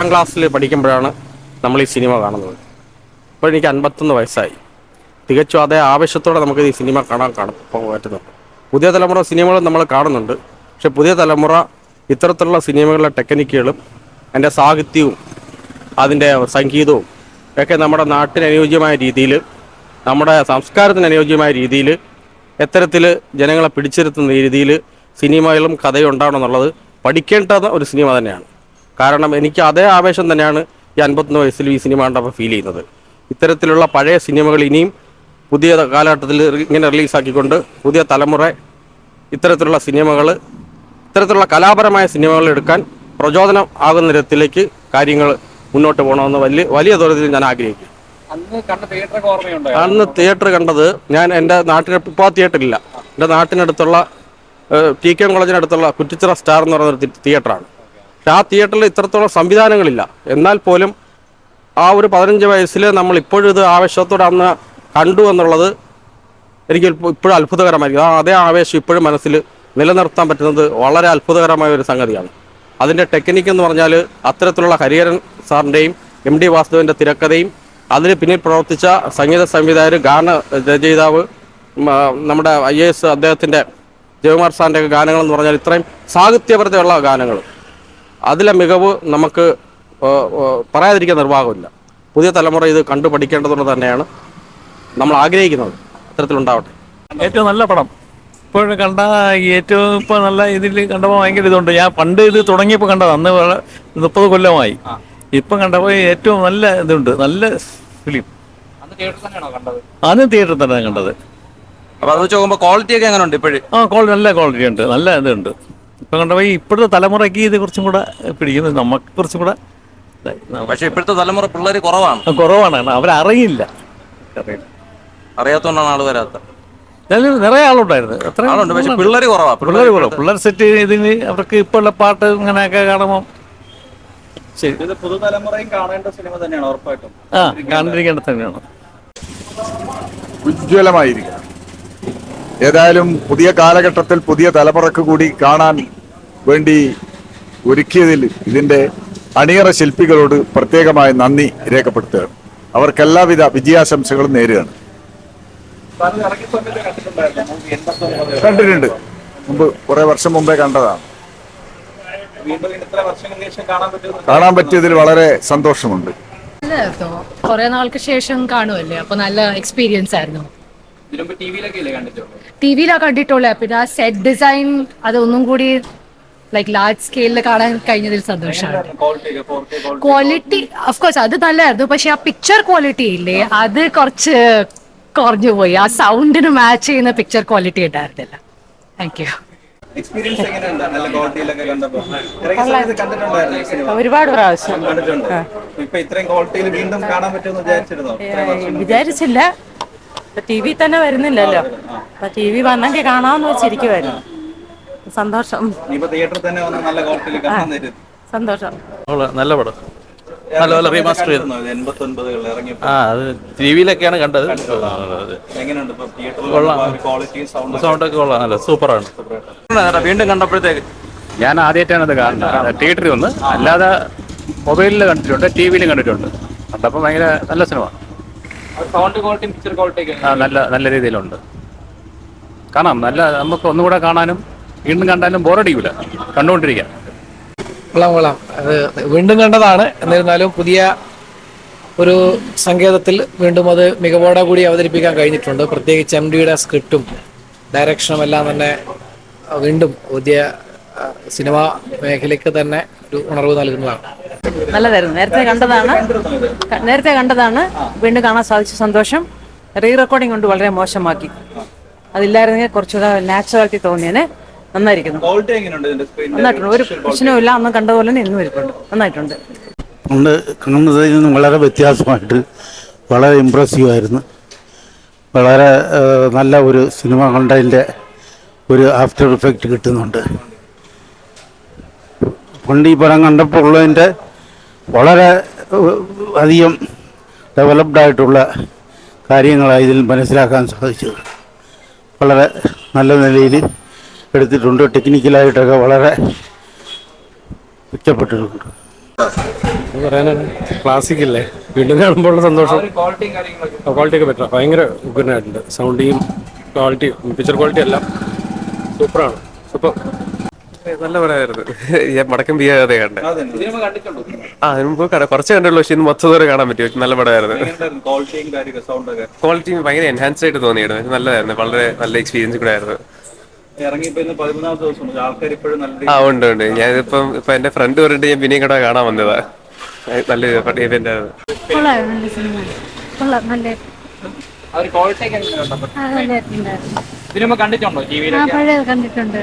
ക്ലാസ്സിൽ പഠിക്കുമ്പോഴാണ് നമ്മൾ ഈ സിനിമ കാണുന്നത്. ഇപ്പോൾ എനിക്ക് 51 വയസ്സായി. തികച്ചും അതേ ആവശ്യത്തോടെ നമുക്ക് ഈ സിനിമ കാണാൻ പറ്റുന്നുണ്ട്. പുതിയ തലമുറ സിനിമകൾ നമ്മൾ കാണുന്നുണ്ട്. പക്ഷേ പുതിയ തലമുറ ഇത്തരത്തിലുള്ള സിനിമകളുടെ ടെക്നിക്കുകളും അതിൻ്റെ സാഹിത്യവും അതിൻ്റെ സംഗീതവും ഒക്കെ നമ്മുടെ നാട്ടിന് അനുയോജ്യമായ രീതിയിൽ, നമ്മുടെ സംസ്കാരത്തിന് അനുയോജ്യമായ രീതിയിൽ എത്തരത്തിൽ ജനങ്ങളെ പിടിച്ചിരുത്തുന്ന രീതിയിൽ സിനിമകളും കഥയും ഉണ്ടാവണമെന്നുള്ളത് പഠിക്കേണ്ട ഒരു സിനിമ തന്നെയാണ്. കാരണം എനിക്ക് അതേ ആവേശം തന്നെയാണ് ഈ 51 വയസ്സിൽ ഈ സിനിമ കണ്ടപ്പോൾ ഫീൽ ചെയ്യുന്നത്. ഇത്തരത്തിലുള്ള പഴയ സിനിമകൾ ഇനിയും പുതിയ കാലഘട്ടത്തിൽ ഇങ്ങനെ റിലീസാക്കിക്കൊണ്ട് പുതിയ തലമുറ ഇത്തരത്തിലുള്ള സിനിമകൾ, ഇത്തരത്തിലുള്ള കലാപരമായ സിനിമകൾ എടുക്കാൻ പ്രചോദനം ആകുന്ന തരത്തിലേക്ക് കാര്യങ്ങൾ മുന്നോട്ട് പോകണമെന്ന് വലിയ തോതിൽ ഞാൻ ആഗ്രഹിക്കും. അന്ന് തിയേറ്റർ കണ്ടത് ഞാൻ എൻ്റെ നാട്ടിന് ഇപ്പോൾ തിയേറ്ററില്ല. എൻ്റെ നാട്ടിനടുത്തുള്ള TK കോളേജിനടുത്തുള്ള കുറ്റിച്ചിറ സ്റ്റാർ എന്ന് പറയുന്നൊരു തിയേറ്ററാണ്. പക്ഷെ ആ തിയേറ്ററിൽ ഇത്രത്തോളം സംവിധാനങ്ങളില്ല. എന്നാൽ പോലും ആ ഒരു 15 വയസ്സിൽ നമ്മൾ ഇപ്പോഴും ഇത് ആവേശത്തോടെ അന്ന് കണ്ടു എന്നുള്ളത് എനിക്ക് ഇപ്പോഴും അത്ഭുതകരമായിരിക്കും. അതേ ആവേശം ഇപ്പോഴും മനസ്സിൽ നിലനിർത്താൻ പറ്റുന്നത് വളരെ അത്ഭുതകരമായ ഒരു സംഗതിയാണ്. അതിൻ്റെ ടെക്നിക്ക് എന്ന് പറഞ്ഞാൽ അത്തരത്തിലുള്ള ഹരിഹരൻ സാറിൻ്റെയും MD വാസുദേവൻ്റെ തിരക്കഥയും അതിന് പിന്നിൽ പ്രവർത്തിച്ച സംഗീത സംവിധായകർ, ഗാന രചയിതാവ് നമ്മുടെ IAS അദ്ദേഹത്തിൻ്റെ ജയകുമാർ സാറിൻ്റെ ഗാനങ്ങളെന്ന് പറഞ്ഞാൽ ഇത്രയും സാഹിത്യപരതയുള്ള ഗാനങ്ങൾ, അതിലെ മികവ് നമുക്ക് പറയാതിരിക്കാൻ നിർവാഹമില്ല. പുതിയ തലമുറ ഇത് കണ്ടു പഠിക്കേണ്ടതുകൊണ്ട് തന്നെയാണ് നമ്മൾ ആഗ്രഹിക്കുന്നത് അത്തരത്തിലുണ്ടാവട്ടെ. ഏറ്റവും നല്ല പടം ഇപ്പോഴും കണ്ട ഏറ്റവും ഇപ്പോൾ നല്ല ഇതിൽ കണ്ടപ്പോൾ ഭയങ്കര ഇതുണ്ട്. ഞാൻ പണ്ട് ഇത് തുടങ്ങിയപ്പോൾ കണ്ടത് അന്ന് 30 കൊല്ലമായി. ഇപ്പം കണ്ടപ്പോൾ ഏറ്റവും നല്ല ഇതുണ്ട്, നല്ല ഫിലിം. അന്ന് തിയേറ്ററിൽ തന്നെ കണ്ടത്. അപ്പോൾ അത് വെച്ച് നോക്കുമ്പോൾ ക്വാളിറ്റി ഒക്കെ എങ്ങനെ ഉണ്ട് ഇപ്പോഴും? നല്ല ക്വാളിറ്റി ഉണ്ട്, നല്ല ഇതുണ്ട്. ഇപ്പം കണ്ടപ്പോൾ ഇപ്പോഴത്തെ തലമുറയ്ക്ക് ഇത് കുറച്ചും കൂടെ പിടിക്കുന്നത്, നമുക്ക് കുറച്ചും കൂടെ. പക്ഷേ ഇപ്പോഴത്തെ തലമുറ പിള്ളേർ കുറവാണ്, അവരറിയില്ല. അറിയാത്തതുകൊണ്ടാണ് ആൾ വരാത്തത്. നിറയെ ആളുണ്ടായിരുന്നു, ആളുണ്ട്, പക്ഷെ പിള്ളേർ കുറവാണ്. പിള്ളേർ സെറ്റ് ഇതിന് അവർക്ക് ഇപ്പോഴുള്ള പാട്ട് ഇങ്ങനെയൊക്കെ കാണുമ്പോൾ ശരി പുതുതലമുറയും കാണേണ്ട സിനിമ തന്നെയാണ് ഉറപ്പായിട്ടും. കണ്ടിരിക്കേണ്ട തന്നെയാണ്. ഉജ്ജ്വലമായിരിക്കും. ഏതായാലും പുതിയ കാലഘട്ടത്തിൽ പുതിയ തലമുറക്ക് കൂടി കാണാൻ വേണ്ടി ഒരുക്കിയതിൽ ഇതിൻ്റെ അണിയറ ശില്പികളോട് പ്രത്യേകമായി നന്ദി രേഖപ്പെടുത്തുകയാണ്. അവർക്ക് എല്ലാവിധ വിജയാശംസകളും നേരുകയാണ്. കണ്ടിട്ടുണ്ട്, മുമ്പ് കുറെ വർഷം മുമ്പേ കണ്ടതാണ്. കാണാൻ പറ്റിയതിൽ വളരെ സന്തോഷമുണ്ട്. കുറെ നാൾക്ക് ശേഷം കാണുമല്ലേ, അപ്പൊ നല്ല എക്സ്പീരിയൻസ് ആയിരുന്നു. ടിവിയിലാ കണ്ടിട്ടുള്ളൂ. പിന്നെ ആ സെറ്റ് ഡിസൈൻ അതൊന്നും കൂടി ലൈക്ക് ലാർജ് സ്കെയിലിൽ കാണാൻ കഴിഞ്ഞതിൽ സന്തോഷമാണ്. ക്വാളിറ്റി ഓഫ്കോഴ്സ് അത് നല്ലായിരുന്നു, പക്ഷെ ആ പിക്ചർ ക്വാളിറ്റി ഇല്ലേ അത് കുറച്ച് കുറഞ്ഞു പോയി. ആ സൗണ്ടിന് മാച്ച് ചെയ്യുന്ന പിക്ചർ ക്വാളിറ്റി ഉണ്ടായിരുന്നില്ല. Thank you. ഒരുപാട് പ്രാവശ്യം വിചാരിച്ചില്ല. TV തന്നെ വരുന്നില്ലല്ലോ, അപ്പൊ TV വന്നെങ്കിൽ കാണാമെന്ന് വെച്ചിരിക്കുവായിരുന്നു. സന്തോഷം, സന്തോഷം. നല്ല പടം, നല്ല റീമാസ്റ്റർ ചെയ്തു. അത് TV-യിലൊക്കെയാണ് കണ്ടത്. സൗണ്ടൊക്കെ കൊള്ളാം, നല്ല സൂപ്പറാണ്. വീണ്ടും കണ്ടപ്പോഴത്തേക്ക് ഞാൻ ആദ്യമായിട്ടാണ് ഇത് കാണുന്നത്. തിയേറ്ററിൽ വന്ന്, അല്ലാതെ മൊബൈലിൽ കണ്ടിട്ടുണ്ട്, TV-യിലും കണ്ടിട്ടുണ്ട്. കണ്ടപ്പോൾ ഭയങ്കര നല്ല സിനിമ. നല്ല രീതിയിലുണ്ട്. കാണാം, നല്ല നമുക്ക് ഒന്നുകൂടെ കാണാനും വീണ്ടും കണ്ടാലും ബോറടിക്കില്ല, കണ്ടുകൊണ്ടിരിക്കാം. കൊള്ളാം. അത് വീണ്ടും കണ്ടതാണ്. എന്നിരുന്നാലും പുതിയ ഒരു സങ്കേതത്തിൽ വീണ്ടും അത് മികവോടെ കൂടി അവതരിപ്പിക്കാൻ കഴിഞ്ഞിട്ടുണ്ട്. പ്രത്യേകിച്ച് MD-യുടെ സ്ക്രിപ്റ്റും ഡയറക്ഷനും എല്ലാം തന്നെ വീണ്ടും പുതിയ സിനിമാ മേഖലയ്ക്ക് തന്നെ ഒരു ഉണർവ് നൽകുന്നതാണ്. നല്ലതായിരുന്നു. നേരത്തെ കണ്ടതാണ്, വീണ്ടും കാണാൻ സാധിച്ച സന്തോഷം. റീറെക്കോർഡിംഗ് കൊണ്ട് വളരെ മോശമാക്കി. അതില്ലായിരുന്നെങ്കിൽ കുറച്ചുകൂടെ നാച്ചുറാലിറ്റി തോന്നിയേനെ. നന്നായിരിക്കുന്നു, നന്നായിട്ടുണ്ട്. ഒരു പ്രശ്നവുമില്ല. അന്ന് കണ്ടതുപോലെ തന്നെ ഇന്നും ഇരിപ്പുണ്ട്. നന്നായിട്ടുണ്ട്. കാണുന്നതിൽ നിന്നും വളരെ വ്യത്യാസമായിട്ട് വളരെ ഇമ്പ്രസീവായിരുന്നു. വളരെ നല്ല ഒരു സിനിമ കണ്ടതിൻ്റെ ഒരു ആഫ്റ്റർ ഇഫക്റ്റ് കിട്ടുന്നുണ്ട്. പണ്ട് ഈ പടം കണ്ടപ്പോൾ ഉള്ളതിൻ്റെ വളരെ അധികം ഡെവലപ്ഡായിട്ടുള്ള കാര്യങ്ങളാണ് ഇതിൽ മനസ്സിലാക്കാൻ സാധിച്ചത്. വളരെ നല്ല നിലയിൽ എടുത്തിട്ടുണ്ട്. ടെക്നിക്കലായിട്ടൊക്കെ വളരെ മെച്ചപ്പെട്ടിട്ടുണ്ട്. പറയാനാണ് ക്ലാസിക് അല്ലേ, വീണ്ടും കാണുമ്പോൾ ഉള്ള സന്തോഷം. ക്വാളിറ്റി ഒക്കെ ബെറ്റർ, ഭയങ്കര ഗുഡായിട്ടുണ്ട്. സൗണ്ടിയും ക്വാളിറ്റി, പിക്ചർ ക്വാളിറ്റി എല്ലാം സൂപ്പറാണ്. സൂപ്പർ, നല്ല പടമായിരുന്നു. ഞാൻ മടക്കം ചെയ്യാതെ കണ്ടത്. അതിന് മുമ്പ് കുറച്ച് കണ്ടുള്ളൂ, പക്ഷെ ഇന്ന് മൊത്തം കാണാൻ പറ്റും. നല്ല പടമായിരുന്നു. ക്വാളിറ്റിയും ഭയങ്കര എൻഹാൻസ്ഡ് ആയിട്ട് തോന്നിയായിരുന്നു. നല്ലതായിരുന്നു, വളരെ നല്ല എക്സ്പീരിയൻസ് കൂടെ ആയിരുന്നു. ഉണ്ട്. ഞാനിപ്പം എന്റെ ഫ്രണ്ട് പറഞ്ഞിട്ട് ഞാൻ പിന്നെയും കൂടെ കാണാൻ വന്നതാ. നല്ല ഇവന്റ് ആയിരുന്നു. കണ്ടിട്ടുണ്ട്.